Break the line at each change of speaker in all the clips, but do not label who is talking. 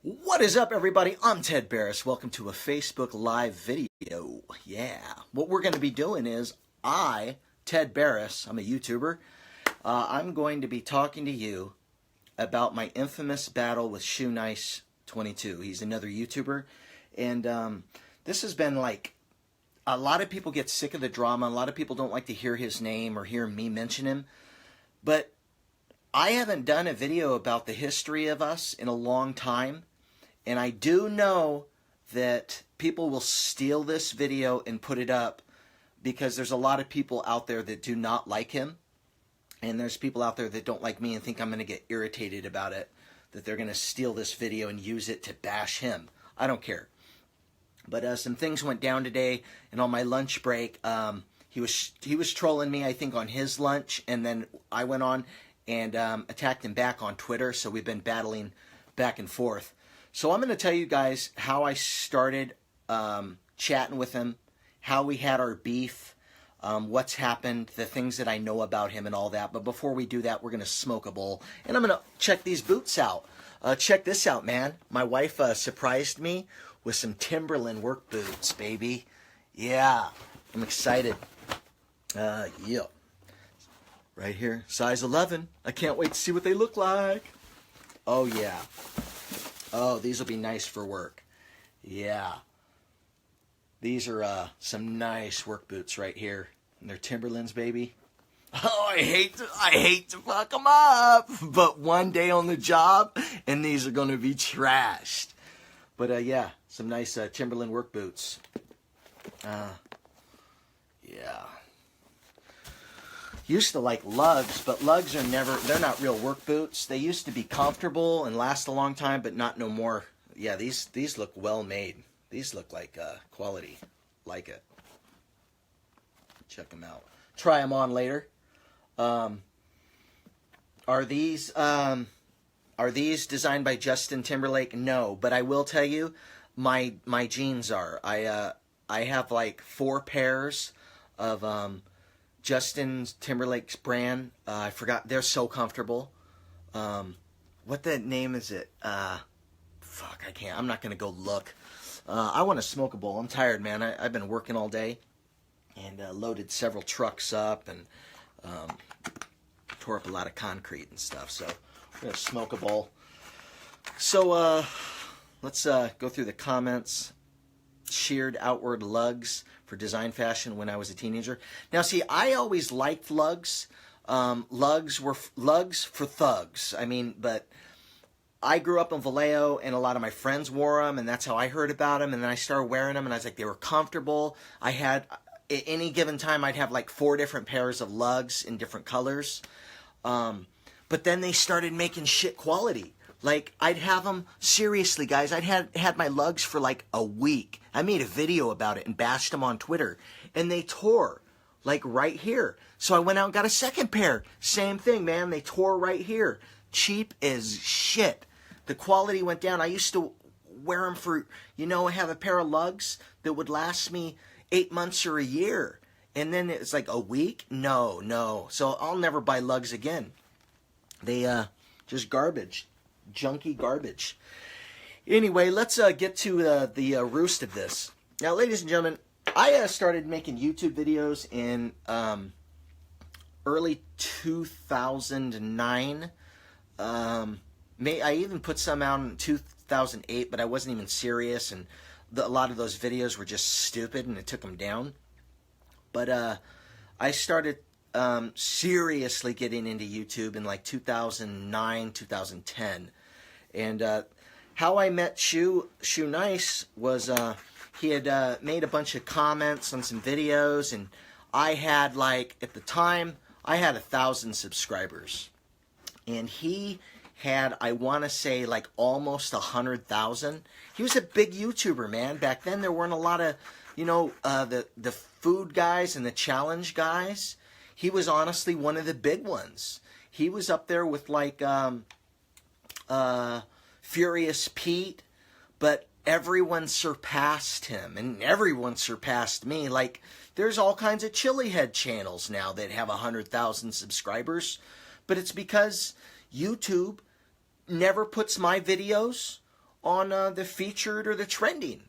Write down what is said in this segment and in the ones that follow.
What is up, everybody? I'm Ted Barris. Welcome to a Facebook Live video. Yeah. What we're going to be doing is Ted Barris, I'm a YouTuber, I'm going to be talking to you about my infamous battle with Shoenice22. He's another YouTuber. And this has been like, a lot of people get sick of the drama. A lot of people don't like to hear his name or hear me mention him. But I haven't done a video about the history of us in a long time. And I do know that people will steal this video and put it up because there's a lot of people out there that do not like him. And there's people out there that don't like me and think I'm going to get irritated about it, that they're going to steal this video and use it to bash him. I don't care. But some things went down today, and on my lunch break, he was trolling me, I think, on his lunch, and then I went on and attacked him back on Twitter, so we've been battling back and forth. So I'm going to tell you guys how I started chatting with him, how we had our beef, what's happened, the things that I know about him and all that. But before we do that, we're going to smoke a bowl. And I'm going to check these boots out. Check this out, man. My wife surprised me with some Timberland work boots, baby. Yeah, I'm excited. Yeah. Right here, size 11. I can't wait to see what they look like. Oh, yeah. Oh, these will be nice for work. Yeah. These are some nice work boots right here. And they're Timberlands, baby. Oh, I hate to fuck them up. But one day on the job, and these are going to be trashed. But, yeah, some nice Timberland work boots. Yeah. Used to like lugs, but lugs are they're not real work boots. They used to be comfortable and last a long time, but not no more. Yeah, these look well made. These look like quality. Like it. Check them out. Try them on later. Are these designed by Justin Timberlake? No, but I will tell you, my jeans are. I have like 4 pairs of Justin Timberlake's brand. I forgot. They're so comfortable. What the name is it? Fuck, I can't. I'm not going to go look. I want to smoke a bowl. I'm tired, man. I've been working all day and loaded several trucks up and tore up a lot of concrete and stuff. So we're going to smoke a bowl. So let's go through the comments. Sheared outward lugs for design fashion when I was a teenager. Now, see, I always liked lugs. Lugs were lugs for thugs. I mean, but I grew up in Vallejo, and a lot of my friends wore them, and that's how I heard about them. And then I started wearing them, and I was like, they were comfortable. I had, at any given time, I'd have like 4 different pairs of lugs in different colors. But then they started making shit quality. Like, I'd have them, seriously, guys, I'd had my lugs for like a week. I made a video about it and bashed them on Twitter. And they tore, like, right here. So I went out and got a second pair. Same thing, man. They tore right here. Cheap as shit. The quality went down. I used to wear them for, I have a pair of lugs that would last me 8 months or a year. And then it's like a week? No. So I'll never buy lugs again. They, just garbage. Junky garbage. Anyway, let's get to the roost of this. Now, ladies and gentlemen, I started making YouTube videos in early 2009. I even put some out in 2008, but I wasn't even serious, and a lot of those videos were just stupid, and I took them down. But I started seriously getting into YouTube in like 2009, 2010. And how I met Shoenice was he had made a bunch of comments on some videos, and I had like, at the time, I had 1,000 subscribers. And he had, I want to say, like almost 100,000. He was a big YouTuber, man. Back then, there weren't a lot of, the food guys and the challenge guys. He was honestly one of the big ones. He was up there with like Furious Pete, but everyone surpassed him, and everyone surpassed me. Like, there's all kinds of chili head channels now that have 100,000 subscribers, but it's because YouTube never puts my videos on the featured or the trending.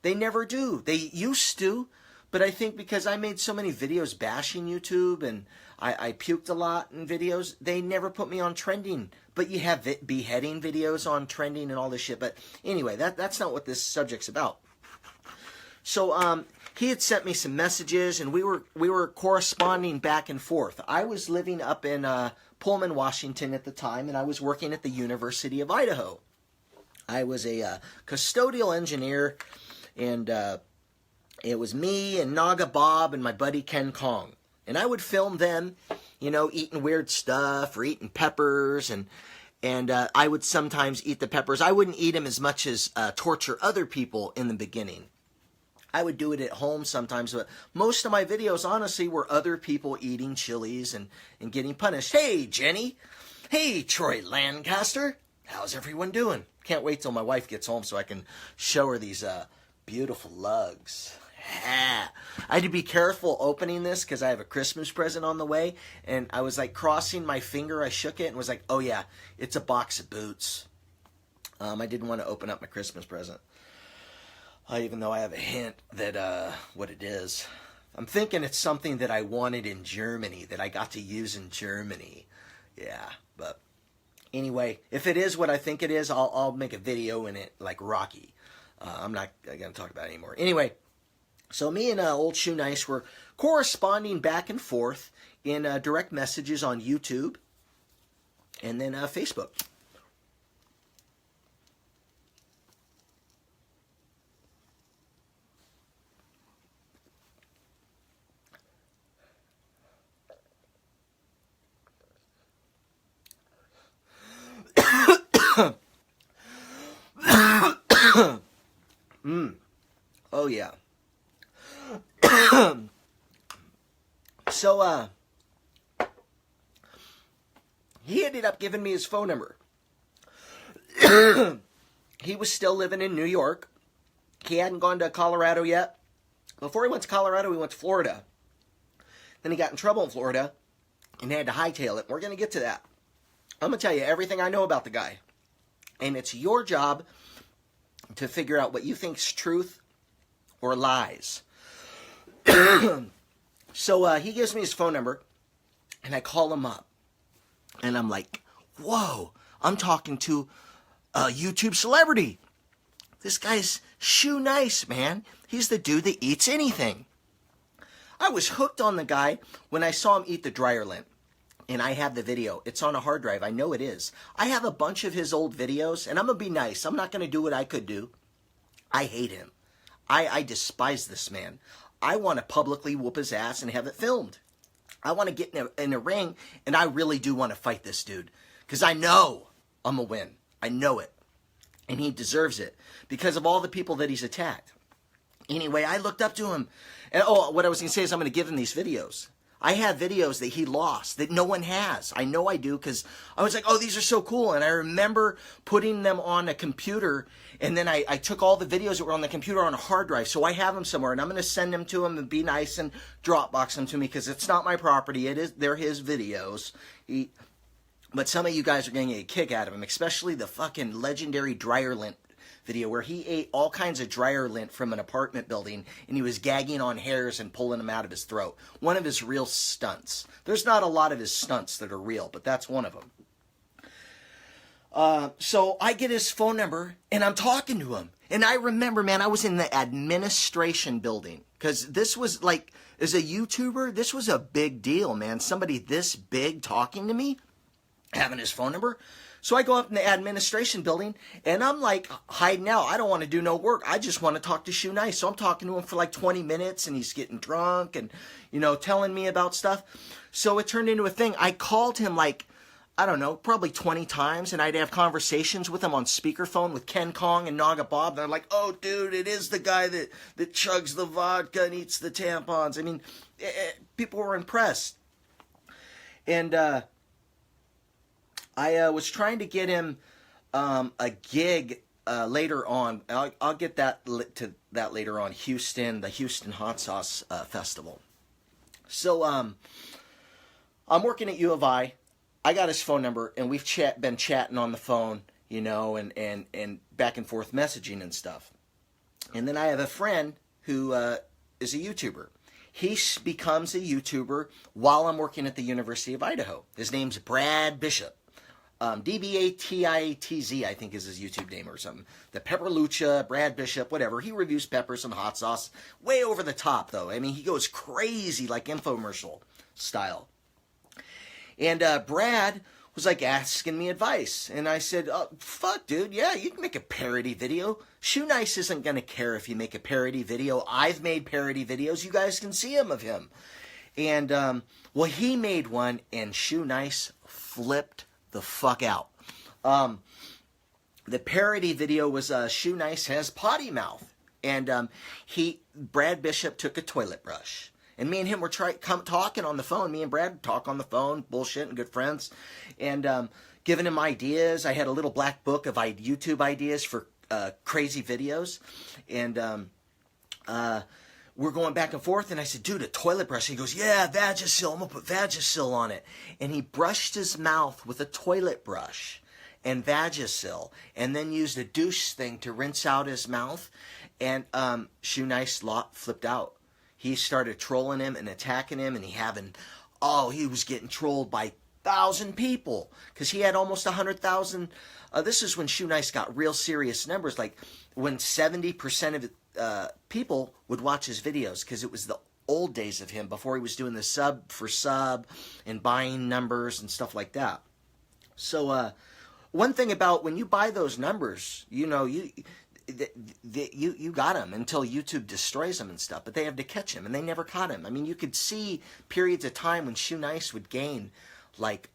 They never do. They used to, but I think because I made so many videos bashing YouTube and I puked a lot in videos, they never put me on trending. But you have beheading videos on trending and all this shit. But anyway, that's not what this subject's about. So he had sent me some messages, and we were corresponding back and forth. I was living up in Pullman, Washington at the time, and I was working at the University of Idaho. I was a custodial engineer, and it was me and Naga Bob and my buddy Ken Kong. And I would film them, you know, eating weird stuff or eating peppers, and I would sometimes eat the peppers. I wouldn't eat them as much as torture other people in the beginning. I would do it at home sometimes, but most of my videos, honestly, were other people eating chilies and getting punished. Hey, Jenny. Hey, Troy Lancaster. How's everyone doing? Can't wait till my wife gets home so I can show her these beautiful lugs. I had to be careful opening this because I have a Christmas present on the way, and I was like crossing my finger. I shook it and was like, oh yeah, it's a box of boots. I didn't want to open up my Christmas present. Even though I have a hint that what it is. I'm thinking it's something that I wanted in Germany, that I got to use in Germany. Yeah, but anyway, if it is what I think it is, I'll make a video in it like Rocky. I'm not going to talk about it anymore. Anyway, so me and Old Shoe Nice were corresponding back and forth in direct messages on YouTube and then Facebook. Oh yeah. So he ended up giving me his phone number. He was still living in New York. He hadn't gone to Colorado yet. Before he went to Colorado, he went to Florida. Then he got in trouble in Florida and had to hightail it. We're going to get to that. I'm going to tell you everything I know about the guy. And it's your job to figure out what you think is truth or lies. So he gives me his phone number, and I call him up. And I'm like, whoa, I'm talking to a YouTube celebrity. This guy's Shoe Nice, man. He's the dude that eats anything. I was hooked on the guy when I saw him eat the dryer lint. And I have the video. It's on a hard drive. I know it is. I have a bunch of his old videos, and I'm going to be nice. I'm not going to do what I could do. I hate him. I despise this man. I want to publicly whoop his ass and have it filmed. I want to get in a ring, and I really do want to fight this dude. Because I know I'm going to win. I know it. And he deserves it because of all the people that he's attacked. Anyway, I looked up to him. And what I was going to say is I'm going to give him these videos. I have videos that he lost that no one has. I know I do because I was like, oh, these are so cool. And I remember putting them on a computer, and then I took all the videos that were on the computer on a hard drive. So I have them somewhere, and I'm going to send them to him and be nice and Dropbox them to me because it's not my property. They're his videos. But some of you guys are going to get a kick out of him, especially the fucking legendary dryer lint video where he ate all kinds of dryer lint from an apartment building and he was gagging on hairs and pulling them out of his throat. One of his real stunts. There's not a lot of his stunts that are real, but that's one of them. So I get his phone number and I'm talking to him. And I remember, man, I was in the administration building because this was like, as a YouTuber, this was a big deal, man. Somebody this big talking to me, having his phone number. So I go up in the administration building, and I'm like hiding out. I don't want to do no work. I just want to talk to Shoe Nice. So I'm talking to him for like 20 minutes, and he's getting drunk and, you know, telling me about stuff. So it turned into a thing. I called him like, I don't know, probably 20 times, and I'd have conversations with him on speakerphone with Ken Kong and Naga Bob. And they're like, oh, dude, it is the guy that chugs the vodka and eats the tampons. I mean, people were impressed. And I was trying to get him a gig later on. I'll get to that later on. The Houston Hot Sauce Festival. So I'm working at U of I. I got his phone number, and we've been chatting on the phone, you know, and back and forth messaging and stuff. And then I have a friend who is a YouTuber. He becomes a YouTuber while I'm working at the University of Idaho. His name's Brad Bishop. DBATIATZ, I think is his YouTube name or something. The Pepperlucha, Brad Bishop, whatever. He reviews peppers and hot sauce. Way over the top, though. I mean, he goes crazy, like infomercial style. And Brad was like asking me advice. And I said, oh, fuck, dude, yeah, you can make a parody video. Shoe Nice isn't going to care if you make a parody video. I've made parody videos. You guys can see them of him. And, well, he made one, and Shoe Nice flipped the fuck out. The parody video was Shoe Nice has potty mouth. And Brad Bishop took a toilet brush. And me and him were talking on the phone. Me and Brad talk on the phone, bullshit and good friends. And giving him ideas. I had a little black book of YouTube ideas for crazy videos. And we're going back and forth. And I said, dude, a toilet brush. He goes, yeah, Vagisil. I'm going to put Vagisil on it. And he brushed his mouth with a toilet brush and Vagisil. And then used a douche thing to rinse out his mouth. And Shoe Nice flipped out. He started trolling him and attacking him, and he was getting trolled by 1,000 people because he had almost 100,000. This is when Shoe Nice got real serious numbers, like when 70% of people would watch his videos because it was the old days of him before he was doing the sub for sub and buying numbers and stuff like that. So one thing about when you buy those numbers, you know, you got him until YouTube destroys him and stuff, but they have to catch him, and they never caught him. I mean, you could see periods of time when Shoe Nice would gain like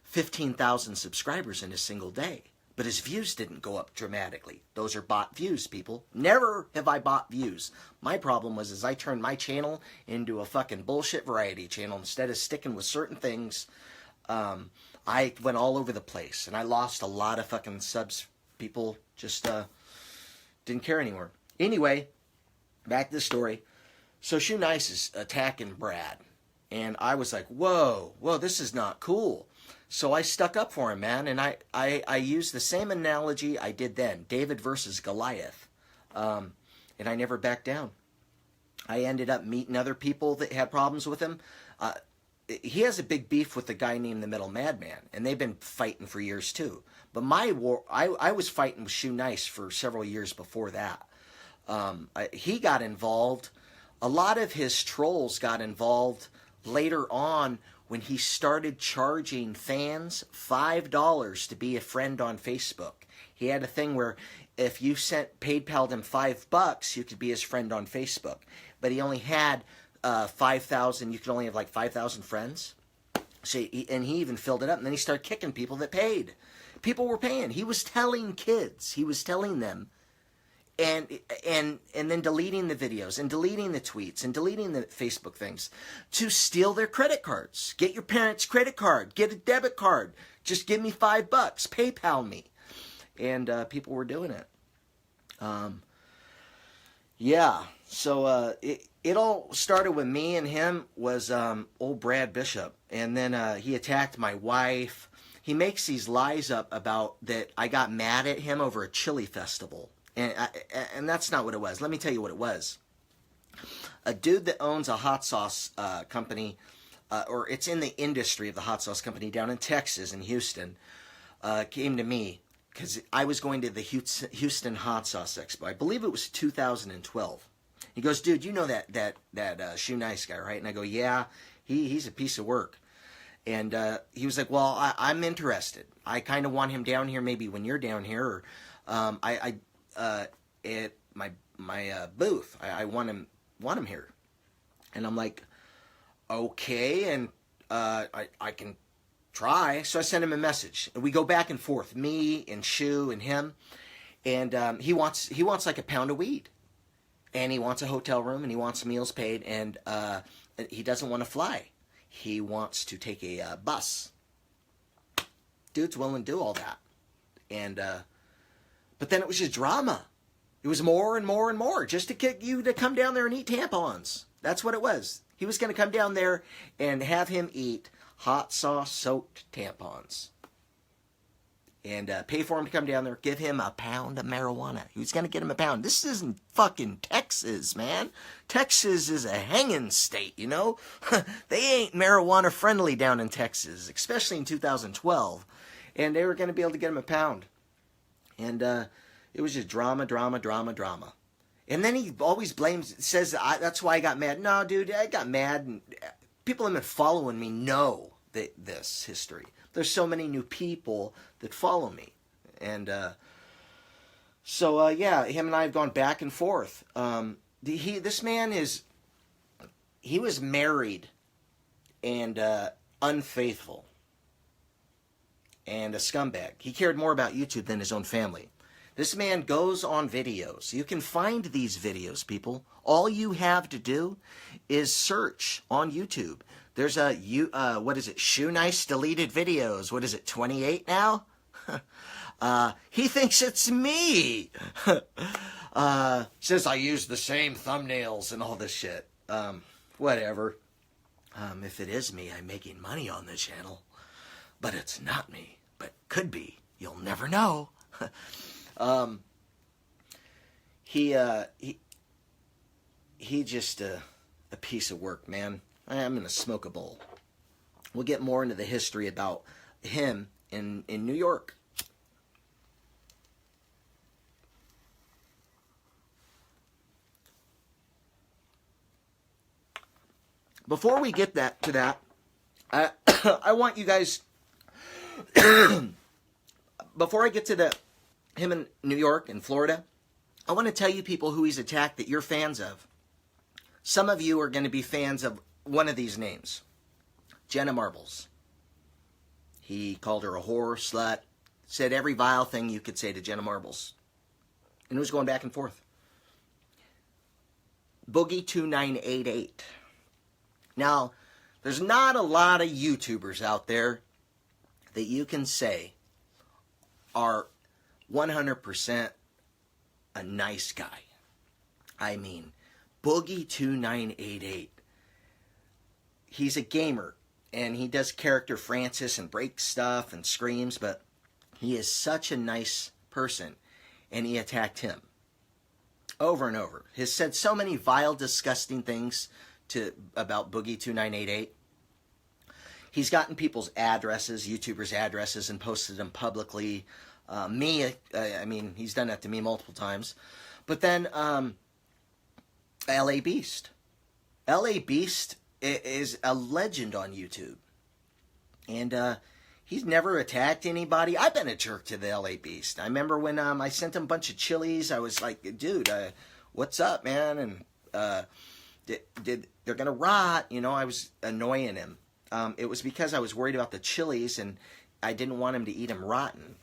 15,000 subscribers in a single day, but his views didn't go up dramatically. Those are bought views, people. Never have I bought views. My problem was I turned my channel into a fucking bullshit variety channel. Instead of sticking with certain things, I went all over the place, and I lost a lot of fucking subs. People just didn't care anymore. Anyway, back to the story. So Shoe Nice is attacking Brad. And I was like, whoa, this is not cool. So I stuck up for him, man. And I used the same analogy I did then. David versus Goliath. And I never backed down. I ended up meeting other people that had problems with him. He has a big beef with the guy named the Metal Madman. And they've been fighting for years too. But my war, I was fighting with Shoe Nice for several years before that. He got involved. A lot of his trolls got involved later on when he started charging fans $5 to be a friend on Facebook. He had a thing where if you PayPal'd him $5, you could be his friend on Facebook. But he only had 5,000. You could only have like 5,000 friends. So and he even filled it up. And then he started kicking people that paid. People were paying. He was telling kids. He was telling them. And then deleting the videos and deleting the tweets and deleting the Facebook things to steal their credit cards. Get your parents' credit card. Get a debit card. Just give me $5. PayPal me. And people were doing it. Yeah. So it all started with me and him was old Brad Bishop. And then he attacked my wife. He makes these lies up about that I got mad at him over a chili festival. And that's not what it was. Let me tell you what it was. A dude that owns a hot sauce company, or it's in the industry of the hot sauce company down in Texas, in Houston, came to me because I was going to the Houston Hot Sauce Expo. I believe it was 2012. He goes, dude, you know that Shoe Nice guy, right? And I go, yeah, he's a piece of work. And he was like, well, I'm interested. I kind of want him down here maybe when you're down here. Or at my booth. I want him here. And I'm like, okay, and I can try. So I sent him a message. And we go back and forth, me and Shoe and him. And he wants like a pound of weed. And he wants a hotel room, and he wants meals paid, and he doesn't want to fly. He wants to take a bus. Dude's willing to do all that. And but then it was just drama. It was more and more and more just to get you to come down there and eat tampons. That's what it was. He was going to come down there and have him eat hot sauce soaked tampons. and pay for him to come down there, give him a pound of marijuana. Who's going to get him a pound? This isn't fucking Texas, man. Texas is a hanging state, you know? They ain't marijuana friendly down in Texas, especially in 2012. And they were going to be able to get him a pound. And it was just drama, drama, drama, drama. And then he always says, that's why I got mad. No, dude, I got mad. And people that have been following me know this history. There's so many new people that follow me. And so, yeah, him and I have gone back and forth. This man he was married and unfaithful and a scumbag. He cared more about YouTube than his own family. This man goes on videos. You can find these videos, people. All you have to do is search on YouTube. There's what is it? Shoe Nice deleted videos. What is it, 28 now? He thinks it's me. Says I use the same thumbnails and all this shit. Whatever. If it is me, I'm making money on the channel. But it's not me. But could be. You'll never know. He just a piece of work, man. I'm gonna smoke a bowl. We'll get more into the history about him in New York. Before we get to that, I want you guys. Before I get to him in New York and Florida, I want to tell you people who he's attacked that you're fans of. Some of you are going to be fans of one of these names. Jenna Marbles. He called her a whore, slut, said every vile thing you could say to Jenna Marbles. And it was going back and forth. Boogie2988. Now, there's not a lot of YouTubers out there that you can say are 100% a nice guy. I mean, Boogie2988. He's a gamer, and he does character Francis and breaks stuff and screams, but he is such a nice person, and he attacked him over and over. He has said so many vile, disgusting things about Boogie2988. He's gotten people's addresses, YouTubers' addresses, and posted them publicly. I mean, he's done that to me multiple times. But then, LA Beast. LA Beast is a legend on YouTube. And he's never attacked anybody. I've been a jerk to the LA Beast. I remember when I sent him a bunch of chilies. I was like, dude, what's up, man? And they're going to rot. You know, I was annoying him. It was because I was worried about the chilies, and I didn't want him to eat them rotten.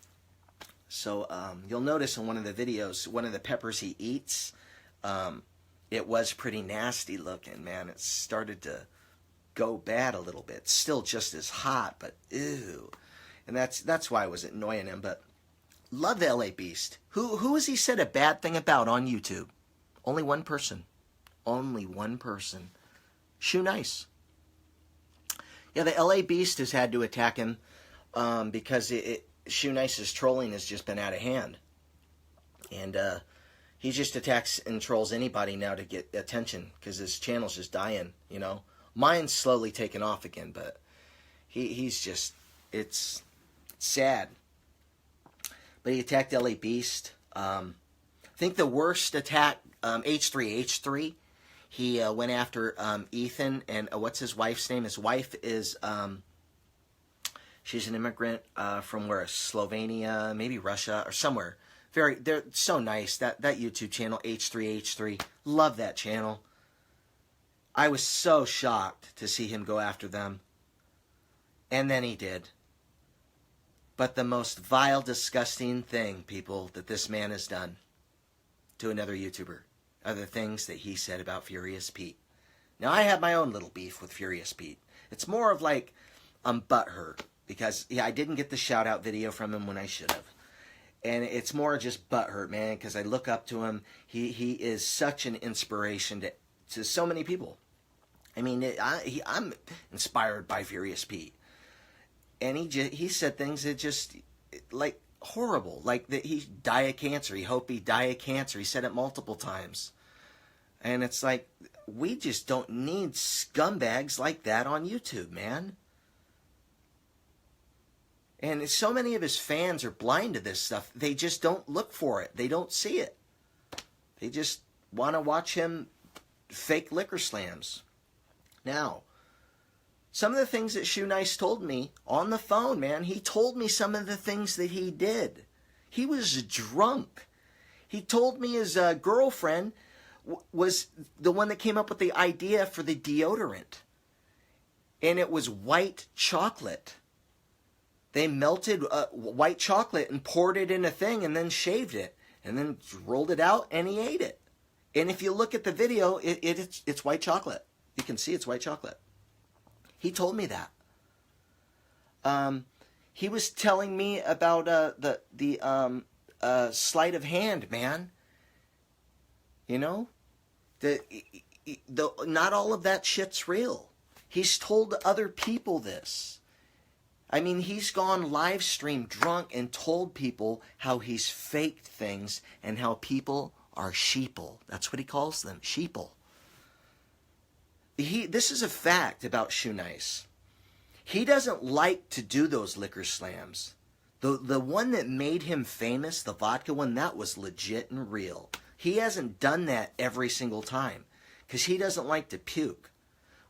So you'll notice in one of the videos, one of the peppers he eats, it was pretty nasty looking, man. It started to go bad a little bit. Still just as hot, but ew. And that's why I was annoying him. But love the LA Beast. Who has he said a bad thing about on YouTube? Only one person. Only one person. Shoe Nice. Yeah, the LA Beast has had to attack him because Shoe Nice's trolling has just been out of hand. And he just attacks and trolls anybody now to get attention because his channel's just dying, you know. Mine's slowly taking off again, but he's just, it's sad. But he attacked LA Beast. I think the worst attack, H3H3, he went after Ethan, and what's his wife's name? His wife is, she's an immigrant from where? Slovenia, maybe Russia, or somewhere. They're so nice. That YouTube channel, H3H3. Love that channel. I was so shocked to see him go after them. And then he did. But the most vile, disgusting thing, people, that this man has done to another YouTuber are the things that he said about Furious Pete. Now, I have my own little beef with Furious Pete. It's more of like, I'm butthurt. Because, yeah, I didn't get the shout-out video from him when I should have. And it's more just butthurt, man, because I look up to him. He is such an inspiration to so many people. I mean, I'm inspired by Furious Pete. And he said things that just, like, horrible. Like that he die of cancer. He hoped he die of cancer. He said it multiple times. And it's like, we just don't need scumbags like that on YouTube, man. And so many of his fans are blind to this stuff. They just don't look for it. They don't see it. They just want to watch him fake liquor slams. Now, some of the things that Shoenice told me on the phone, man, he told me some of the things that he did. He was drunk. He told me his girlfriend was the one that came up with the idea for the deodorant. And it was white chocolate. They melted white chocolate and poured it in a thing and then shaved it. And then rolled it out and he ate it. And if you look at the video, it's white chocolate. You can see it's white chocolate. He told me that. He was telling me about the sleight of hand, man. You know? Not all of that shit's real. He's told other people this. I mean, he's gone live stream drunk and told people how he's faked things and how people are sheeple. That's what he calls them, sheeple. This is a fact about Shoenice. He doesn't like to do those liquor slams. The one that made him famous, the vodka one, that was legit and real. He hasn't done that every single time because he doesn't like to puke.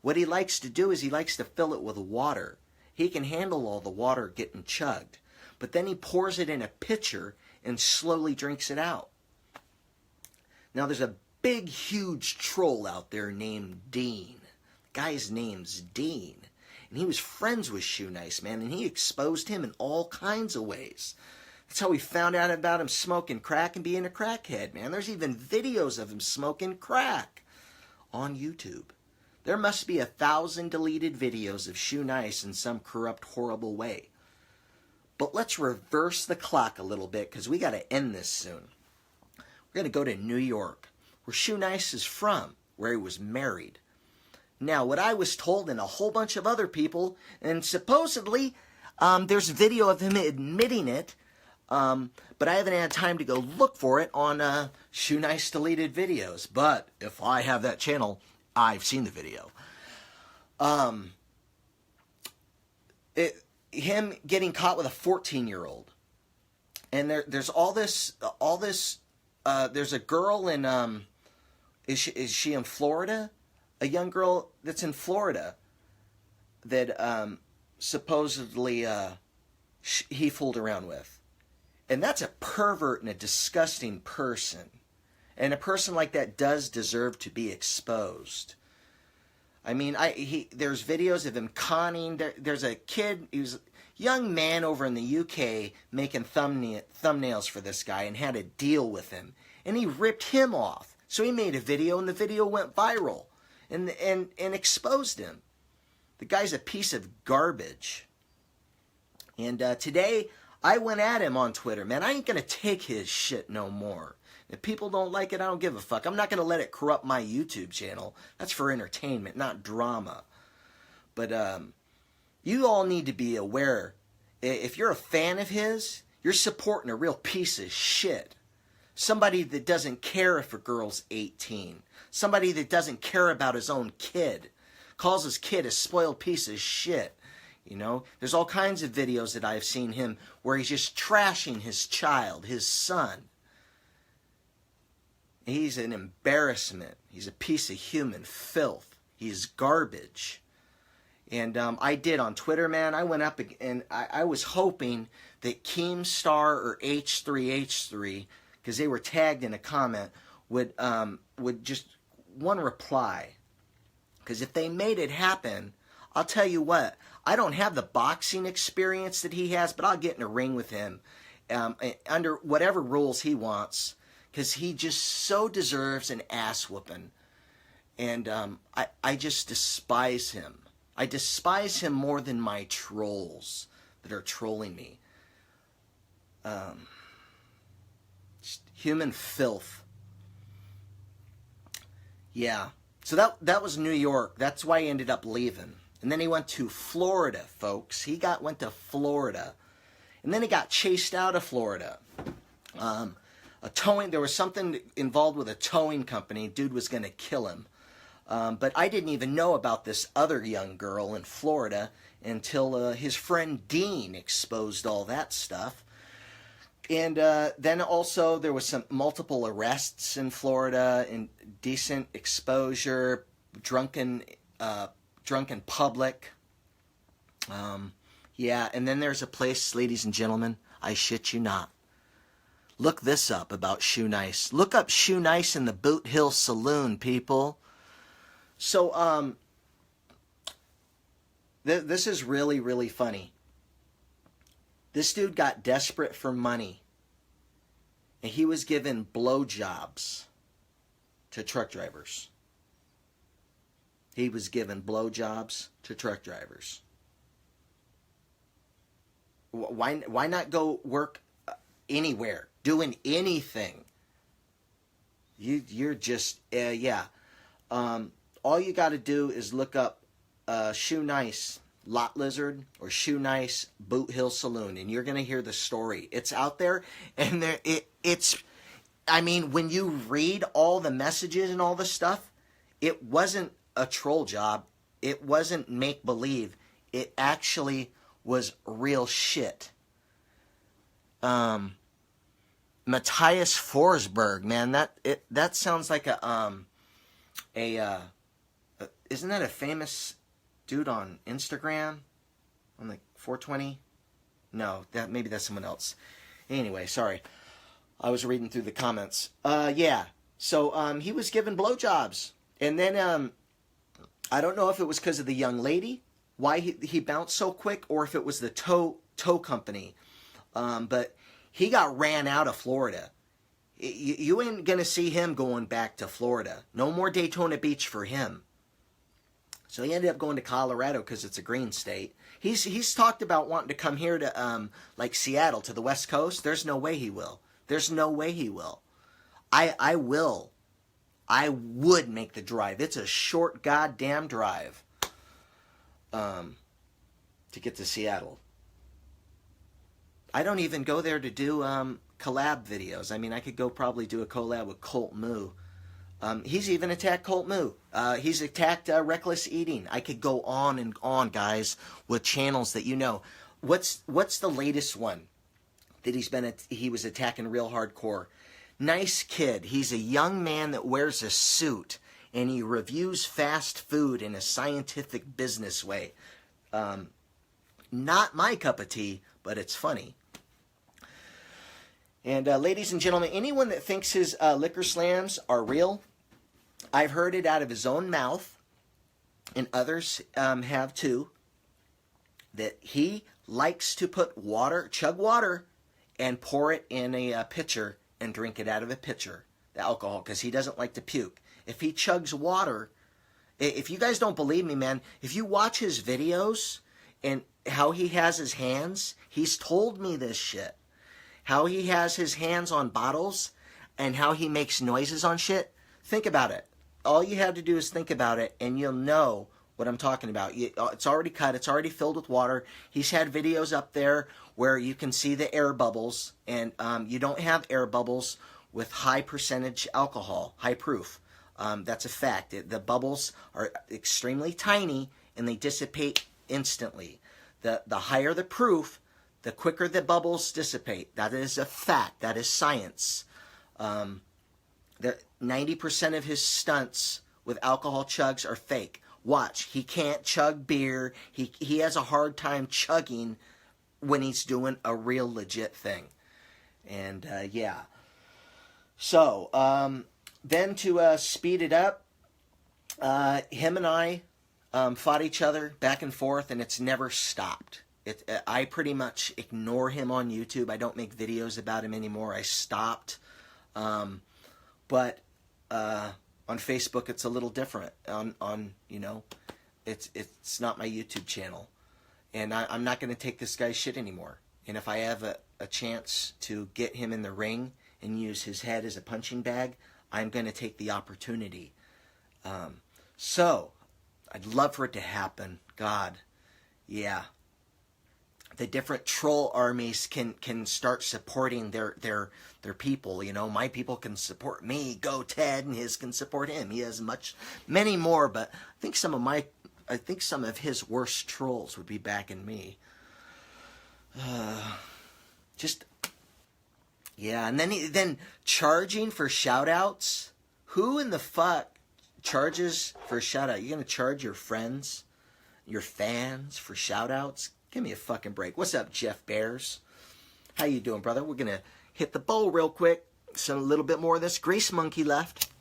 What he likes to do is he likes to fill it with water. He can handle all the water getting chugged. But then he pours it in a pitcher and slowly drinks it out. Now there's a big, huge troll out there named Dean. The guy's name's Dean. And he was friends with Shoenice, man. And he exposed him in all kinds of ways. That's how we found out about him smoking crack and being a crackhead, man. There's even videos of him smoking crack on YouTube. There must be 1,000 deleted videos of Shoenice in some corrupt, horrible way. But let's reverse the clock a little bit because we got to end this soon. We're going to go to New York, where Shoenice is from, where he was married. Now, what I was told and a whole bunch of other people, and supposedly there's video of him admitting it, but I haven't had time to go look for it on Shoenice deleted videos. But if I have that channel, I've seen the video. Him getting caught with a 14-year-old. And there's all this, there's a girl in, is she in Florida? A young girl that's in Florida that supposedly he fooled around with. And that's a pervert and a disgusting person. And a person like that does deserve to be exposed. I mean, there's videos of him conning. There's a kid, he was a young man over in the UK making thumbnails for this guy and had a deal with him. And he ripped him off. So he made a video and the video went viral and exposed him. The guy's a piece of garbage. And today I went at him on Twitter. Man, I ain't going to take his shit no more. If people don't like it, I don't give a fuck. I'm not going to let it corrupt my YouTube channel. That's for entertainment, not drama. But you all need to be aware. If you're a fan of his, you're supporting a real piece of shit. Somebody that doesn't care if a girl's 18. Somebody that doesn't care about his own kid. Calls his kid a spoiled piece of shit. You know, there's all kinds of videos that I've seen him where he's just trashing his child, his son. He's an embarrassment. He's a piece of human filth. He's garbage. And I did on Twitter, man. I went up and I was hoping that Keemstar or H3H3, because they were tagged in a comment, would just one reply. Because if they made it happen, I'll tell you what, I don't have the boxing experience that he has, but I'll get in a ring with him under whatever rules he wants, because he just so deserves an ass whooping. And I just despise him. I despise him more than my trolls that are trolling me. Just human filth. Yeah. So that was New York. That's why he ended up leaving. And then he went to Florida, folks. He went to Florida. And then he got chased out of Florida. There was something involved with a towing company. Dude was going to kill him. But I didn't even know about this other young girl in Florida until his friend Dean exposed all that stuff. And then also there was some multiple arrests in Florida, indecent exposure, drunken public. Yeah, and then there's a place, ladies and gentlemen, I shit you not. Look this up about Shoe Nice. Look up Shoe Nice in the Boot Hill Saloon, people. So, this is really, really funny. This dude got desperate for money, and he was given blowjobs to truck drivers. He was given blowjobs to truck drivers. Why not go work anywhere, doing anything? You're just yeah. All you got to do is look up Shoe Nice Lot Lizard or Shoe Nice Boot Hill Saloon, and you're gonna hear the story. It's out there, and it's. I mean, when you read all the messages and all the stuff, it wasn't a troll job. It wasn't make believe. It actually was real shit. Matthias Forsberg, man, that sounds like isn't that a famous dude on Instagram? On like 420? No, maybe that's someone else. Anyway, sorry. I was reading through the comments. Yeah. So he was given blowjobs. And then I don't know if it was because of the young lady, why he bounced so quick, or if it was the tow company. But he got ran out of Florida. You ain't going to see him going back to Florida. No more Daytona Beach for him. So he ended up going to Colorado because it's a green state. He's talked about wanting to come here to like Seattle, to the West Coast. There's no way he will. There's no way he will. I will. I would make the drive. It's a short goddamn drive to get to Seattle. I don't even go there to do collab videos. I mean, I could go probably do a collab with Colt Moo. He's even attacked Colt Moo. He's attacked Reckless Eating. I could go on and on, guys, with channels that you know. What's the latest one that he was attacking real hardcore? Nice Kid. He's a young man that wears a suit, and he reviews fast food in a scientific business way. Not my cup of tea, but it's funny. And ladies and gentlemen, anyone that thinks his liquor slams are real, I've heard it out of his own mouth, and others have too, that he likes to chug water, and pour it in a pitcher and drink it out of a pitcher, the alcohol, because he doesn't like to puke. If he chugs water, if you guys don't believe me, man, if you watch his videos and how he has his hands, he's told me this shit. How he has his hands on bottles and how he makes noises on shit. Think about it. All you have to do is think about it, and you'll know what I'm talking about. It's already cut. It's already filled with water. He's had videos up there where you can see the air bubbles, and you don't have air bubbles with high percentage alcohol, high proof. That's a fact. The bubbles are extremely tiny, and they dissipate instantly. The higher the proof, the quicker the bubbles dissipate. That is a fact. That is science. 90% of his stunts with alcohol chugs are fake. Watch. He can't chug beer. He has a hard time chugging when he's doing a real legit thing. And, yeah. So, then to speed it up, him and I fought each other back and forth, and it's never stopped. I pretty much ignore him on YouTube. I don't make videos about him anymore. I stopped. But on Facebook, it's a little different. On you know, it's not my YouTube channel, and I'm not going to take this guy's shit anymore. And if I have a chance to get him in the ring and use his head as a punching bag, I'm going to take the opportunity. So I'd love for it to happen. God, yeah. the different troll armies can start supporting their people. You know, my people can support me. Go Ted, and his can support him. He has many more, but I think some of his worst trolls would be backing me. Yeah, and then charging for shout-outs? Who in the fuck charges for a shout-out? You gonna charge your friends, your fans for shout-outs? Give me a fucking break. What's up, Jeff Bears? How you doing, brother? We're gonna hit the bowl real quick. So a little bit more of this Grease Monkey left.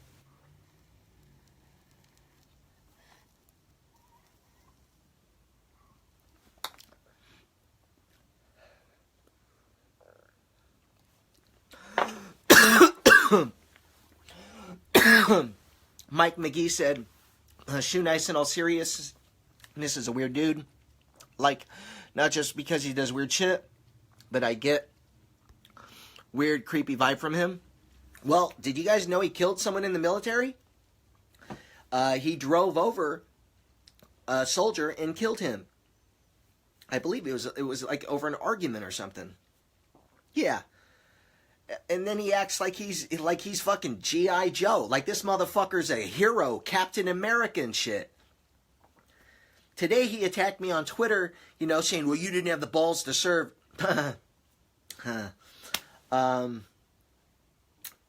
Mike McGee said, Shoe Nice in all seriousness, this is a weird dude. Like, not just because he does weird shit, but I get weird, creepy vibe from him. Well, did you guys know he killed someone in the military? He drove over a soldier and killed him. I believe it was like over an argument or something. Yeah. And then he acts like he's fucking G.I. Joe. Like this motherfucker's a hero, Captain America and shit. Today he attacked me on Twitter, you know, saying, well, you didn't have the balls to serve.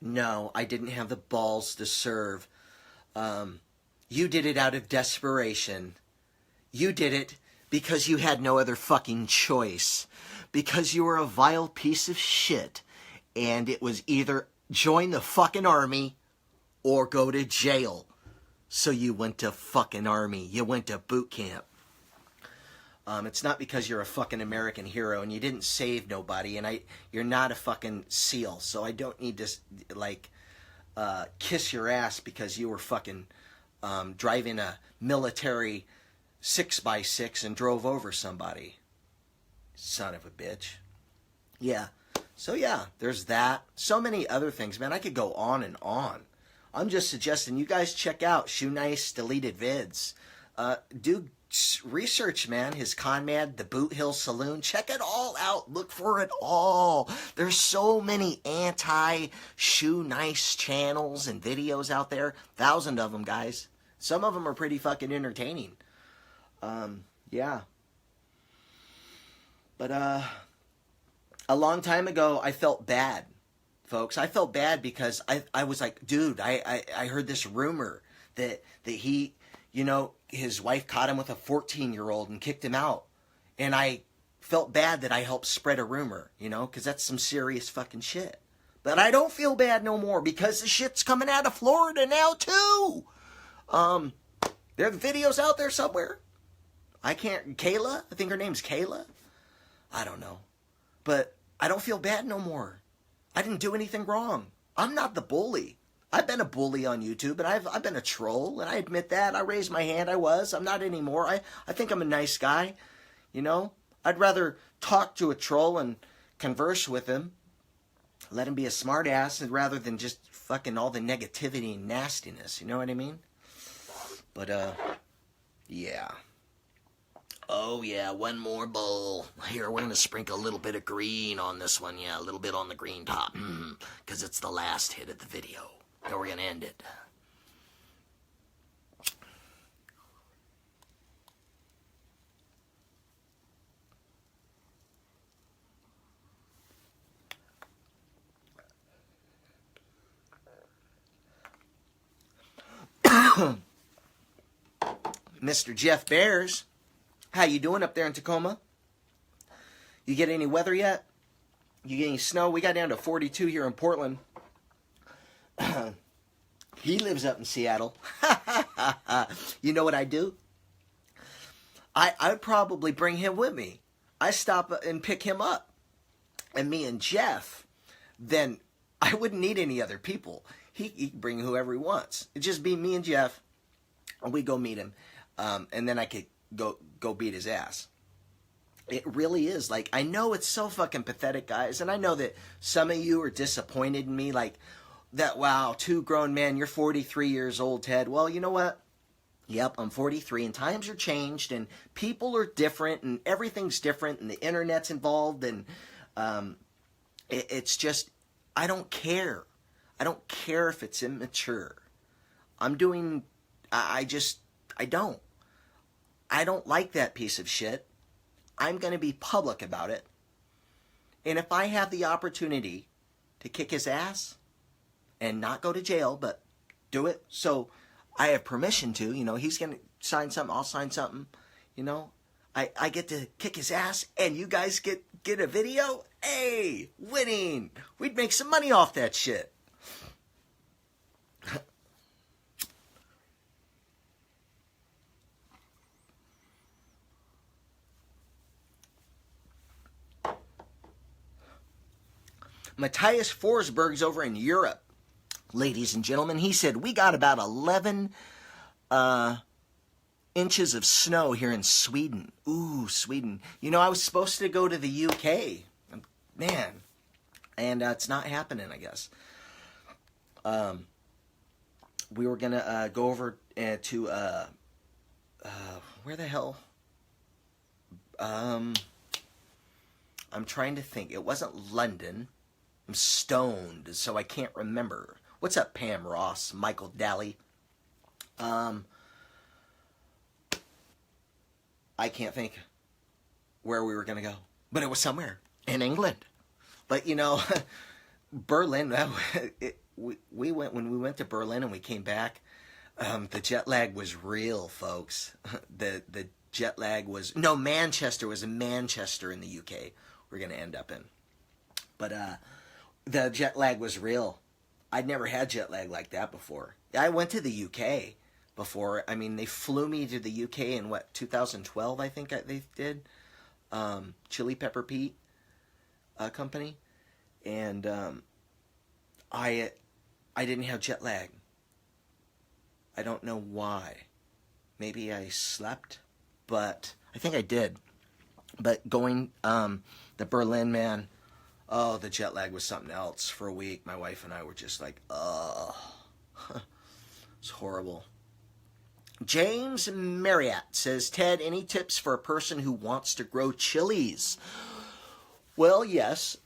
No, I didn't have the balls to serve. You did it out of desperation. You did it because you had no other fucking choice. Because you were a vile piece of shit. And it was either join the fucking army or go to jail. So you went to fucking army. You went to boot camp. It's not because you're a fucking American hero and you didn't save nobody, and you're not a fucking SEAL. So I don't need to kiss your ass because you were fucking driving a military 6x6 and drove over somebody. Son of a bitch. Yeah. So yeah, there's that. So many other things, man. I could go on and on. I'm just suggesting you guys check out Shoe Nice deleted vids. Do research, man. His Conmad, the Boot Hill Saloon. Check it all out. Look for it all. There's so many anti-Shoe Nice channels and videos out there. 1,000 of them, guys. Some of them are pretty fucking entertaining. Yeah. But, a long time ago, I felt bad, folks. I felt bad because I was like, dude, I heard this rumor that he, you know, his wife caught him with a 14-year-old and kicked him out. And I felt bad that I helped spread a rumor, you know, because that's some serious fucking shit. But I don't feel bad no more because the shit's coming out of Florida now, too. There are videos out there somewhere. Kayla? I think her name's Kayla. I don't know. But I don't feel bad no more. I didn't do anything wrong. I'm not the bully. I've been a bully on YouTube, and I've been a troll, and I admit that. I raised my hand. I was. I'm not anymore. I think I'm a nice guy. You know? I'd rather talk to a troll and converse with him, let him be a smart ass, rather than just fucking all the negativity and nastiness. You know what I mean? But, yeah. Oh, yeah, one more bowl. Here, we're going to sprinkle a little bit of green on this one. Yeah, a little bit on the green top. Because it's the last hit of the video. Then we're going to end it. Mr. Jeff Bears. How you doing up there in Tacoma? You get any weather yet? You get any snow? We got down to 42 here in Portland. He lives up in Seattle. You know what I do? I'd probably bring him with me. I stop and pick him up. And me and Jeff, then I wouldn't need any other people. He can bring whoever he wants. It'd just be me and Jeff, and we go meet him. And then I could go beat his ass. It really is. Like, I know it's so fucking pathetic, guys, and I know that some of you are disappointed in me, like, that, wow, two grown men, you're 43 years old, Ted. Well, you know what? Yep, I'm 43, and times are changed, and people are different, and everything's different, and the internet's involved, and it's just, I don't care. I don't care if it's immature. I'm doing, I just, I don't. I don't like that piece of shit. I'm going to be public about it. And if I have the opportunity to kick his ass and not go to jail, but do it so I have permission to, he's going to sign something, I'll sign something, I get to kick his ass and you guys get a video. Hey, winning. We'd make some money off that shit. Matthias Forsberg's over in Europe, ladies and gentlemen. He said, we got about 11 inches of snow here in Sweden. Ooh, Sweden. I was supposed to go to the UK. Man. And it's not happening, I guess. We were going to go over to, where the hell? I'm trying to think. It wasn't London. I'm stoned, so I can't remember. What's up, Pam Ross, Michael Daly? I can't think where we were going to go. But it was somewhere in England. But, Berlin, we went, when we went to Berlin and we came back, the jet lag was real, folks. The jet lag was, no, Manchester was in Manchester in the UK we're going to end up in. But, the jet lag was real. I'd never had jet lag like that before. I went to the UK before. I mean, they flew me to the UK in 2012, I think they did. Chili Pepper Pete company. And I didn't have jet lag. I don't know why. Maybe I slept, but I think I did. But going the Berlin, man, oh, the jet lag was something else. For a week, my wife and I were just like, it's horrible. James Marriott says, Ted, any tips for a person who wants to grow chilies? Well, yes.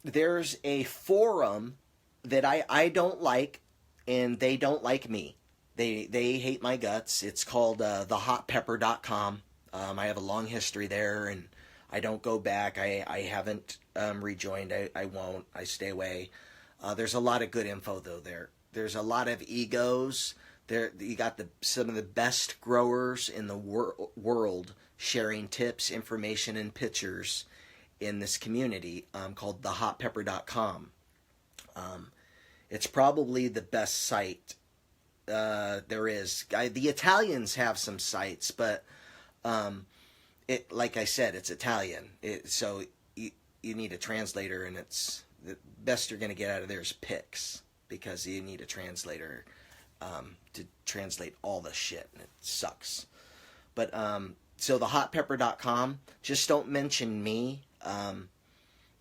There's a forum that I don't like, and they don't like me. They hate my guts. It's called thehotpepper.com. I have a long history there, and I don't go back. I haven't rejoined. I won't. I stay away. There's a lot of good info, though, there. There's a lot of egos. There, you got some of the best growers in the world sharing tips, information, and pictures in this community called thehotpepper.com. It's probably the best site there is. The Italians have some sites, but like I said, it's Italian. So you need a translator, and it's the best you're going to get out of there is Pix, because you need a translator to translate all the shit, and it sucks. But so thehotpepper.com, just don't mention me.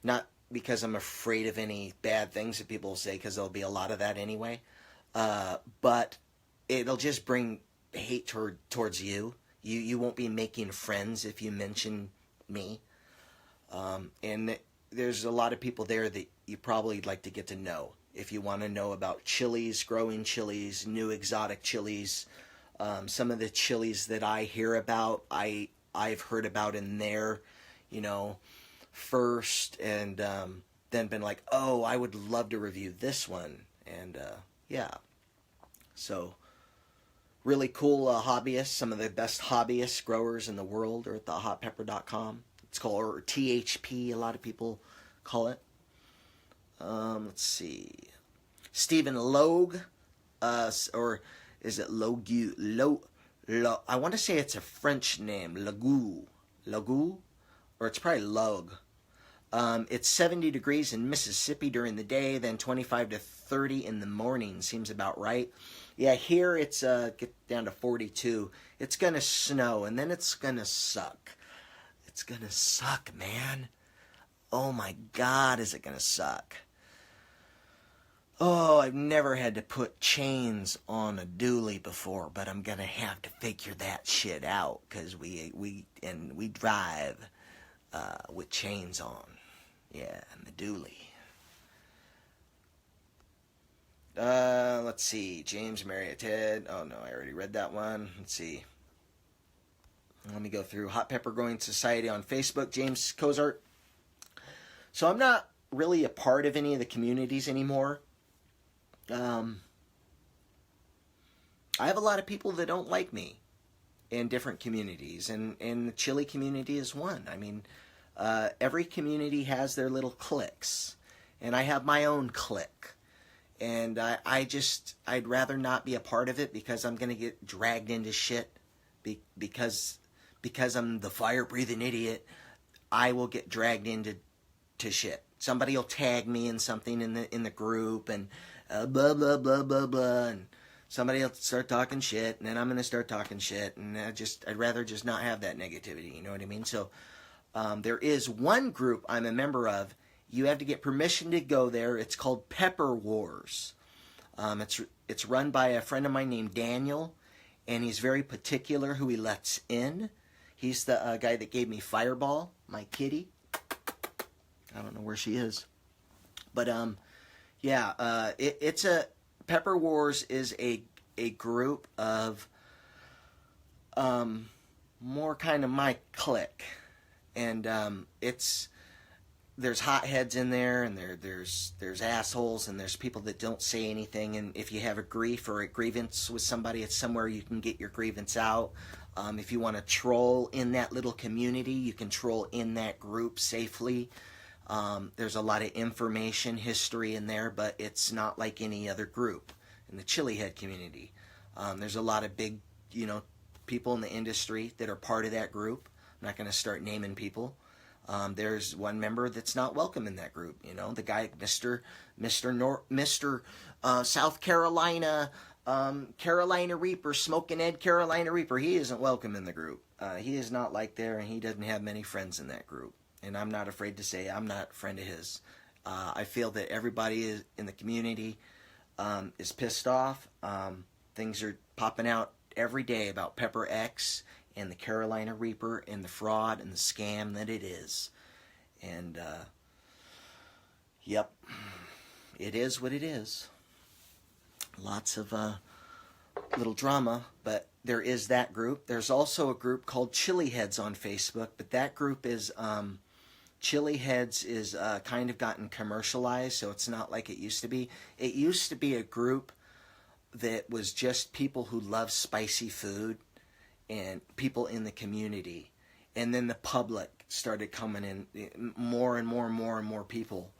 Not because I'm afraid of any bad things that people will say, because there'll be a lot of that anyway. But it'll just bring hate towards you. You won't be making friends if you mention me. And there's a lot of people there that you probably like to get to know. If you want to know about chilies, growing chilies, new exotic chilies, some of the chilies that I hear about, I've heard about in there, first, and then been like, oh, I would love to review this one. And yeah. So really cool hobbyists. Some of the best hobbyist growers in the world are at thehotpepper.com. It's called, or THP, a lot of people call it. Let's see. Stephen Logue, or is it Logu? I want to say it's a French name, Logu, or it's probably Logue. It's 70 degrees in Mississippi during the day, then 25 to 30 in the morning. Seems about right. Yeah, here it's get down to 42. It's gonna snow, and then it's gonna suck. It's gonna suck, man. Oh my God, is it gonna suck? Oh, I've never had to put chains on a dually before, but I'm gonna have to figure that shit out because we drive with chains on. Yeah, and the dually. Let's see. James, Marriott, Ted. Oh no, I already read that one. Let's see. Let me go through Hot Pepper Growing Society on Facebook. James Cozart. So I'm not really a part of any of the communities anymore. I have a lot of people that don't like me in different communities, and the chili community is one. I mean, every community has their little cliques, and I have my own clique. And I'd rather not be a part of it because I'm going to get dragged into shit because I'm the fire-breathing idiot. I will get dragged into shit. Somebody will tag me in something in the group and blah, blah, blah, blah, blah, and somebody will start talking shit, and then I'm going to start talking shit, and I'd rather just not have that negativity, you know what I mean? So there is one group I'm a member of. You have to get permission to go there. It's called Pepper Wars. It's run by a friend of mine named Daniel, and he's very particular who he lets in. He's the guy that gave me Fireball, my kitty. I don't know where she is. But yeah, it's a Pepper Wars is a group of more kind of my clique, and there's hotheads in there, and there's assholes, and there's people that don't say anything. And if you have a grief or a grievance with somebody, it's somewhere you can get your grievance out. If you want to troll in that little community, you can troll in that group safely. There's a lot of information, history in there, but it's not like any other group in the Chili Head community. There's a lot of big, people in the industry that are part of that group. I'm not going to start naming people. There's one member that's not welcome in that group. The guy, Mr. South Carolina, Carolina Reaper, Smoking Ed Carolina Reaper. He isn't welcome in the group. He is not like there, and he doesn't have many friends in that group. And I'm not afraid to say I'm not a friend of his. I feel that everybody in the community is pissed off. Things are popping out every day about Pepper X and the Carolina Reaper and the fraud and the scam that it is. And, yep, it is what it is. Lots of little drama, but there is that group. There's also a group called Chili Heads on Facebook, but that group is, Chili Heads is kind of gotten commercialized, so it's not like it used to be. It used to be a group that was just people who love spicy food and people in the community. And then the public started coming in, more and more and more and more people.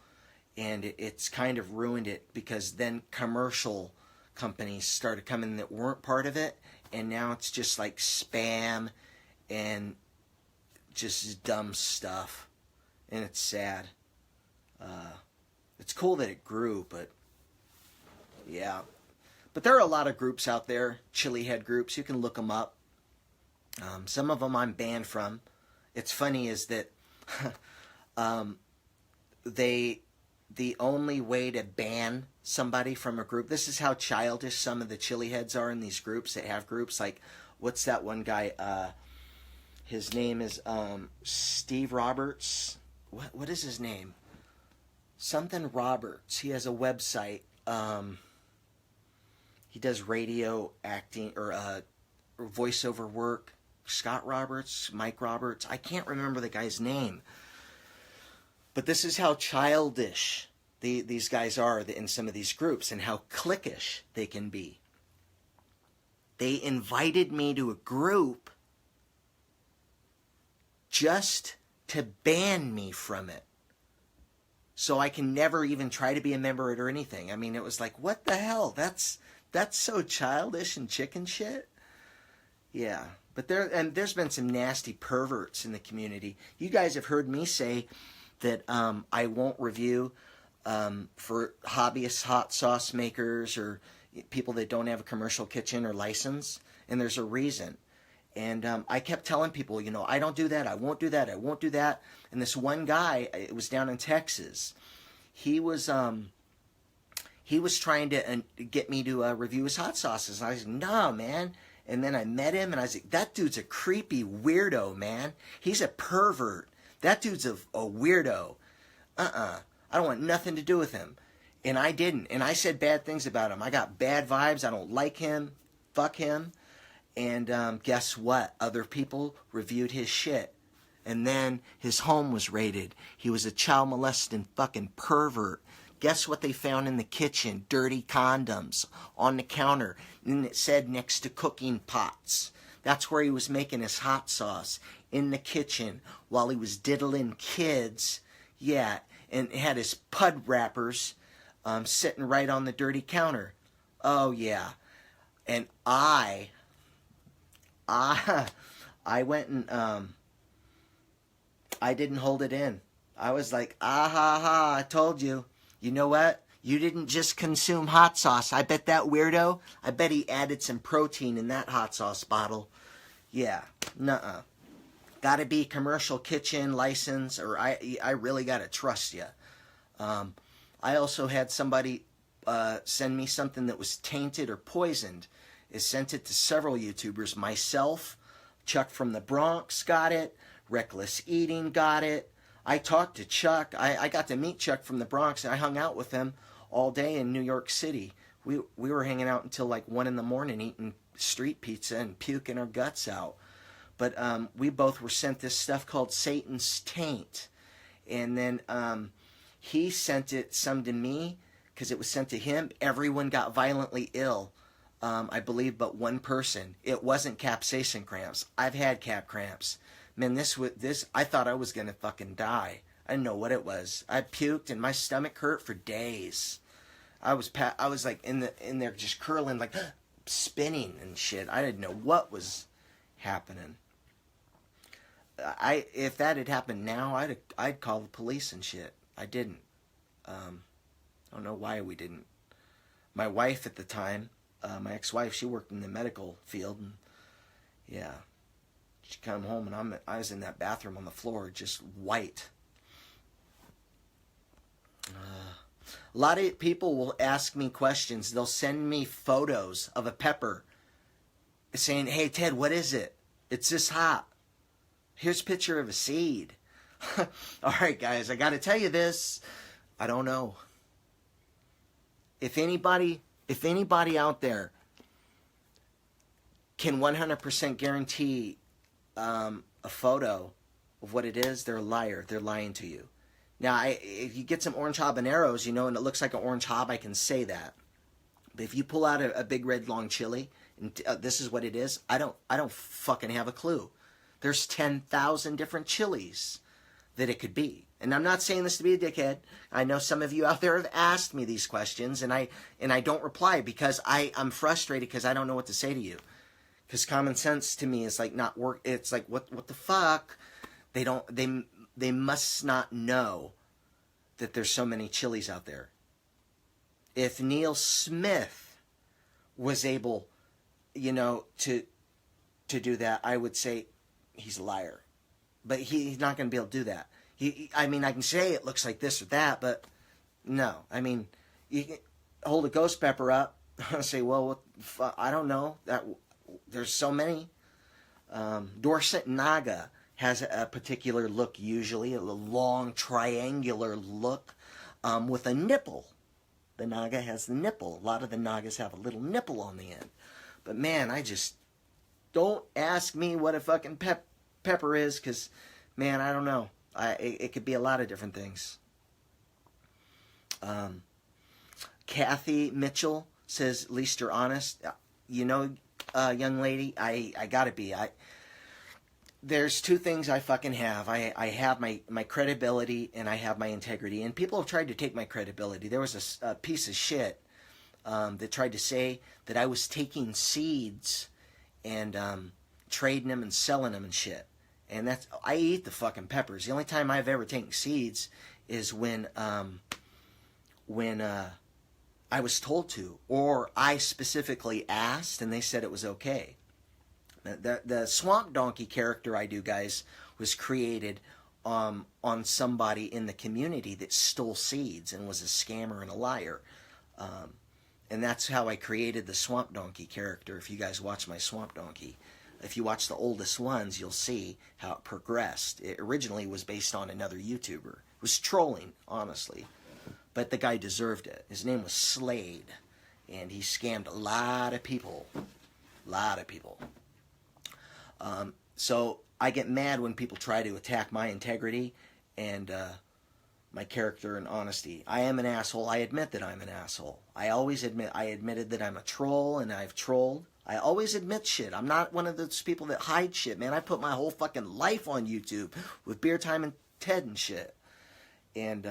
And it's kind of ruined it because then commercial companies started coming that weren't part of it. And now it's just like spam and just dumb stuff. And it's sad. It's cool that it grew, but yeah. But there are a lot of groups out there, Chili Head groups. You can look them up. Some of them I'm banned from. It's funny is that the only way to ban somebody from a group, this is how childish some of the Chili Heads are in these groups that have groups. Like, what's that one guy? His name is Steve Roberts. What is his name? Something Roberts. He has a website. He does radio acting or voiceover work. Scott Roberts, Mike Roberts. I can't remember the guy's name. But this is how childish these guys are in some of these groups and how cliquish they can be. They invited me to a group just to ban me from it. So I can never even try to be a member of it or anything. I mean, it was like, what the hell? That's so childish and chicken shit. Yeah. But there's been some nasty perverts in the community. You guys have heard me say that I won't review for hobbyist hot sauce makers or people that don't have a commercial kitchen or license, and there's a reason. And I kept telling people, I don't do that, I won't do that, I won't do that. And this one guy, it was down in Texas, he he was trying to get me to review his hot sauces. And I was like, no, man. And then I met him, and I was like, that dude's a creepy weirdo, man. He's a pervert. That dude's a weirdo. I don't want nothing to do with him. And I didn't. And I said bad things about him. I got bad vibes. I don't like him. Fuck him. And guess what? Other people reviewed his shit. And then his home was raided. He was a child molesting fucking pervert. Guess what they found in the kitchen? Dirty condoms on the counter. And it said next to cooking pots. That's where he was making his hot sauce. In the kitchen while he was diddling kids. Yeah. And had his pud wrappers sitting right on the dirty counter. Oh, yeah. And I went and I didn't hold it in. I was like, ah ha ha, I told you. You know what? You didn't just consume hot sauce. I bet that weirdo, I bet he added some protein in that hot sauce bottle. Yeah, nuh-uh. Gotta be commercial kitchen license, or I really gotta trust you. I also had somebody send me something that was tainted or poisoned. I sent it to several YouTubers. Myself, Chuck from the Bronx got it. Reckless Eating got it. I talked to Chuck. I got to meet Chuck from the Bronx, and I hung out with him all day in New York City. We were hanging out until like 1 in the morning eating street pizza and puking our guts out. But we both were sent this stuff called Satan's Taint. And then he sent some to me because it was sent to him. Everyone got violently ill, I believe, but one person. It wasn't capsaicin cramps. I've had cap cramps. Man, this I thought I was gonna fucking die. I didn't know what it was. I puked and my stomach hurt for days. I was like in there just curling, like spinning and shit. I didn't know what was happening. If that had happened now, I'd call the police and shit. I didn't. I don't know why we didn't. My wife at the time, my ex-wife, she worked in the medical field, and yeah. She come home and I was in that bathroom on the floor, just white. A lot of people will ask me questions. They'll send me photos of a pepper saying, hey, Ted, what is it? It's this hot. Here's a picture of a seed. All right, guys, I got to tell you this. I don't know. If anybody out there can 100% guarantee a photo of what it is, they're a liar. They're lying to you. Now, if you get some orange habaneros, and it looks like an orange hab, I can say that. But if you pull out a big red long chili, and this is what it is, I don't fucking have a clue. There's 10,000 different chilies that it could be. And I'm not saying this to be a dickhead. I know some of you out there have asked me these questions, and I don't reply because I'm frustrated because I don't know what to say to you. Because common sense to me is like not work. It's like what the fuck? They must not know that there's so many chilies out there. If Neil Smith was able, to do that, I would say he's a liar. But he's not going to be able to do that. I can say it looks like this or that, but no. You can hold a ghost pepper up and say, well, I don't know. There's so many. Dorset Naga has a particular look, usually a long triangular look with a nipple. The Naga has the nipple. A lot of the Nagas have a little nipple on the end. But man, don't ask me what a fucking pepper is, because man, I don't know. It could be a lot of different things. Kathy Mitchell says, at least you're honest. Young lady, I gotta be. There's two things I fucking have. I have my credibility and I have my integrity. And people have tried to take my credibility. There was a piece of shit that tried to say that I was taking seeds and trading them and selling them and shit. And I eat the fucking peppers. The only time I've ever taken seeds is when I was told to, or I specifically asked and they said it was okay. The Swamp Donkey character I do, guys, was created on somebody in the community that stole seeds and was a scammer and a liar. And that's how I created the Swamp Donkey character. If you guys watch my Swamp Donkey, if you watch the oldest ones, you'll see how it progressed. It originally was based on another YouTuber. It was trolling, honestly. But the guy deserved it. His name was Slade. And he scammed a lot of people. A lot of people. So I get mad when people try to attack my integrity and my character and honesty. I am an asshole. I admit that I'm an asshole. I admitted that I'm a troll and I've trolled. I always admit shit. I'm not one of those people that hide shit, man. I put my whole fucking life on YouTube with Beer Time and Ted and shit. And,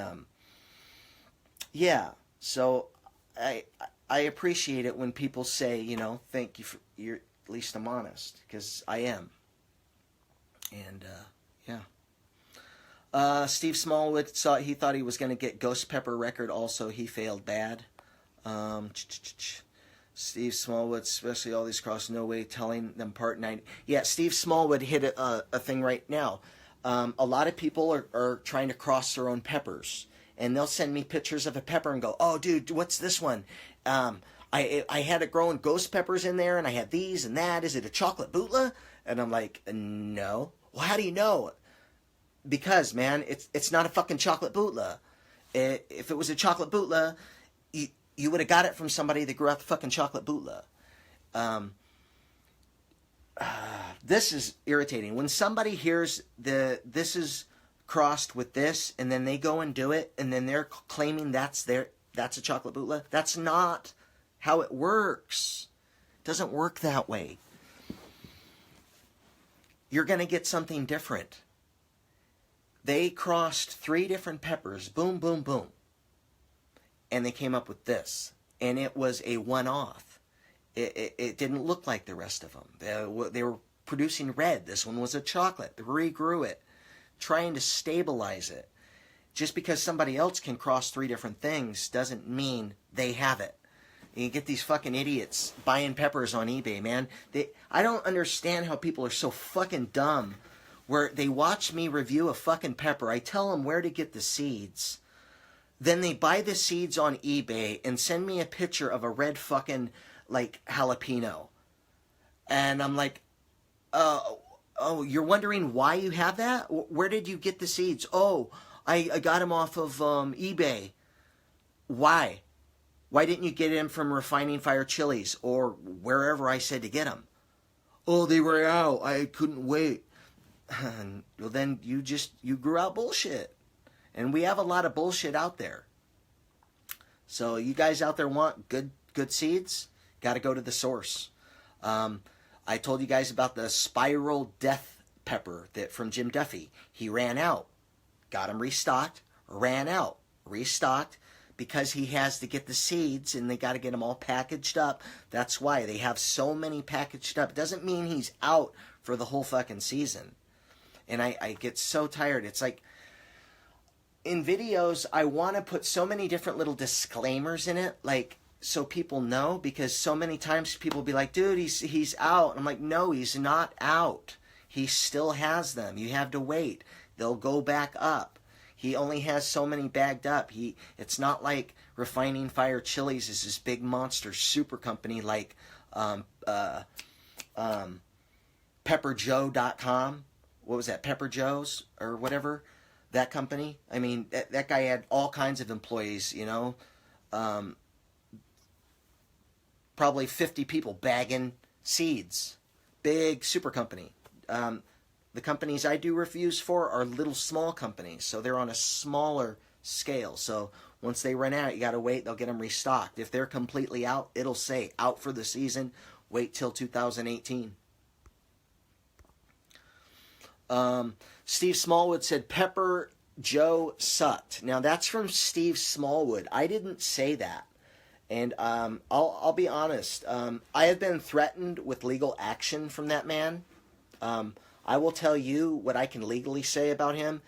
yeah. So, I appreciate it when people say, you know, thank you for, you're, at least I'm honest. Because I am. And, yeah. Steve Smallwood he thought he was going to get Ghost Pepper record. Also, he failed bad. Steve Smallwood, especially all these cross, no way telling them part 9. Yeah, Steve Smallwood hit a thing right now. A lot of people are trying to cross their own peppers. And they'll send me pictures of a pepper and go, oh, dude, what's this one? I had it growing ghost peppers in there, and I had these and that. Is it a chocolate bootla? And I'm like, no. Well, how do you know? Because, man, it's not a fucking chocolate bootla. If it was a chocolate bootla, you would have got it from somebody that grew out the fucking chocolate bootla. This is irritating. When somebody hears this is crossed with this, and then they go and do it, and then they're claiming that's a chocolate bootla. That's not how it works. It doesn't work that way. You're going to get something different. They crossed 3 different peppers. Boom, boom, boom. And they came up with this. And it was a one-off. It didn't look like the rest of them. They were producing red. This one was a chocolate. They regrew it. Trying to stabilize it. Just because somebody else can cross 3 different things doesn't mean they have it. You get these fucking idiots buying peppers on eBay, man. I don't understand how people are so fucking dumb where they watch me review a fucking pepper. I tell them where to get the seeds. Then they buy the seeds on eBay and send me a picture of a red fucking, like, jalapeno. And I'm like, oh, you're wondering why you have that? Where did you get the seeds? Oh, I got them off of eBay. Why? Why didn't you get them from Refining Fire Chilies or wherever I said to get them? Oh, they were out. I couldn't wait. Well, then you grew out bullshit. And we have a lot of bullshit out there. So you guys out there want good seeds? Got to go to the source. I told you guys about the Spiral Death Pepper from Jim Duffy. He ran out. Got him restocked. Ran out. Restocked. Because he has to get the seeds and they got to get them all packaged up. That's why they have so many packaged up. It doesn't mean he's out for the whole fucking season. And I get so tired. It's like, in videos, I want to put so many different little disclaimers in it, like, so people know, because so many times people be like, dude, he's out. And I'm like, no, he's not out. He still has them. You have to wait. They'll go back up. He only has so many bagged up. It's not like Refining Fire Chilies is this big monster super company like PepperJoe.com. What was that? Pepper Joe's or whatever. That company. I mean, that guy had all kinds of employees, you know. Probably 50 people bagging seeds. Big super company. The companies I do reviews for are little small companies, so they're on a smaller scale. So once they run out, you got to wait. They'll get them restocked. If they're completely out, it'll say out for the season. Wait till 2018. Steve Smallwood said Pepper Joe sucked. Now that's from Steve Smallwood. I didn't say that. And I'll be honest. I have been threatened with legal action from that man. I will tell you what I can legally say about him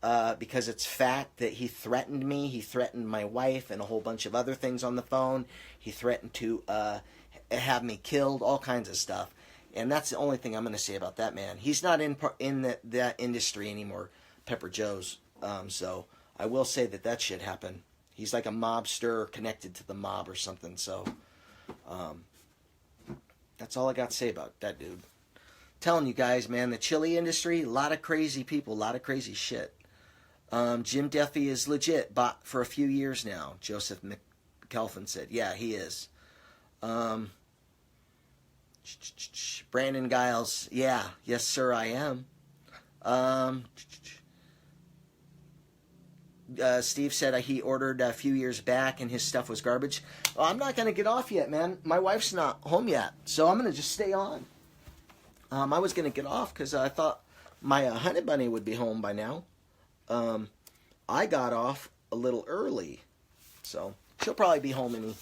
because it's fact that he threatened me. He threatened my wife and a whole bunch of other things on the phone. He threatened to have me killed, all kinds of stuff. And that's the only thing I'm going to say about that man. He's not in that industry anymore, Pepper Joe's. So I will say that shit happened. He's like a mobster connected to the mob or something. So that's all I got to say about that dude. Telling you guys, man, the chili industry, a lot of crazy people, a lot of crazy shit. Jim Duffy is legit, bought for a few years now. Joseph McKelvin said, yeah, he is. Brandon Giles, yeah, yes, sir, I am. Steve said he ordered a few years back and his stuff was garbage. Well, I'm not going to get off yet, man. My wife's not home yet, so I'm going to just stay on. I was going to get off because I thought my honey bunny would be home by now. I got off a little early, so she'll probably be home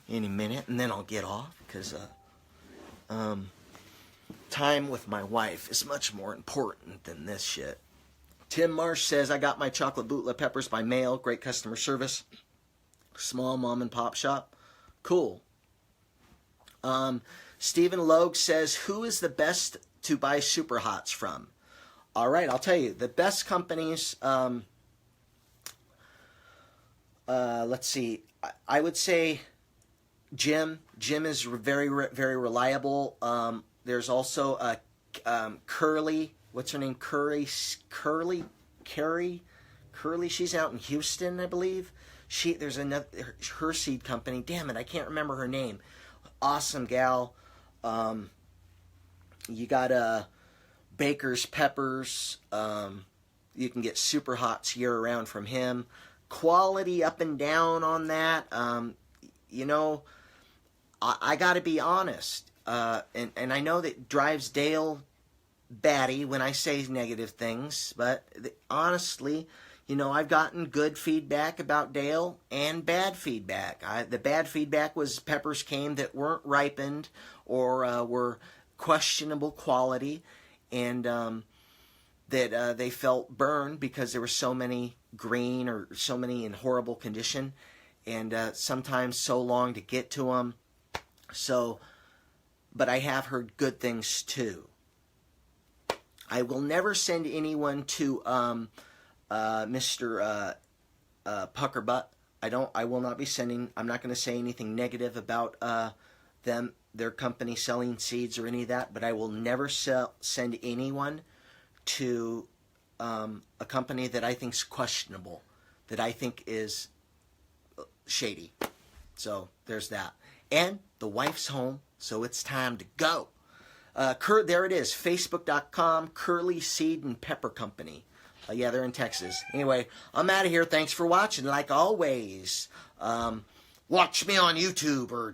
any minute, and then I'll get off because time with my wife is much more important than this shit. Tim Marsh says, I got my chocolate bootleg peppers by mail. Great customer service. Small mom and pop shop. Cool. Stephen Logue says, who is the best to buy Super Hots from? All right, I'll tell you. The best companies, let's see. I would say Jim. Jim is very, very reliable. There's also Curly. What's her name? Curly. She's out in Houston, I believe. There's another her seed company. Damn it, I can't remember her name. Awesome gal. You got Baker's Peppers. You can get Super Hots year round from him. Quality up and down on that. You know, I got to be honest, and I know that drives Dale batty when I say negative things, but honestly, you know, I've gotten good feedback about Dale and bad feedback. The bad feedback was peppers came that weren't ripened or were questionable quality, and that they felt burned because there were so many green or so many in horrible condition, and sometimes so long to get to them. So, but I have heard good things too. I will never send anyone to Mr. Puckerbutt. I will not be sending. I'm not going to say anything negative about them, their company selling seeds or any of that. But I will never send anyone to a company that I think is questionable, that I think is shady. So there's that. And the wife's home, so it's time to go. There it is, facebook.com, Curly Seed and Pepper Company. Yeah, they're in Texas. Anyway, I'm out of here. Thanks for watching. Like always, watch me on YouTube or